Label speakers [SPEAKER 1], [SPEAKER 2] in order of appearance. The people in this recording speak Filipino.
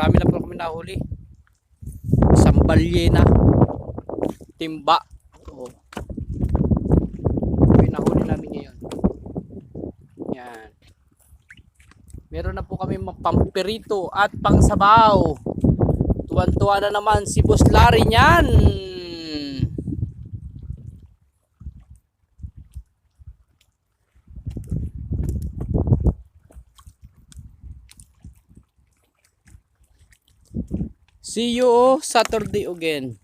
[SPEAKER 1] marami na po kami nahuli. Isang balyena, timba. So, yung nahuli namin ngayon. Yan. Meron na po kami pampirito at pangsabaw. Tuwan-tuwa na naman si Boss Larry niyan. See you Saturday again.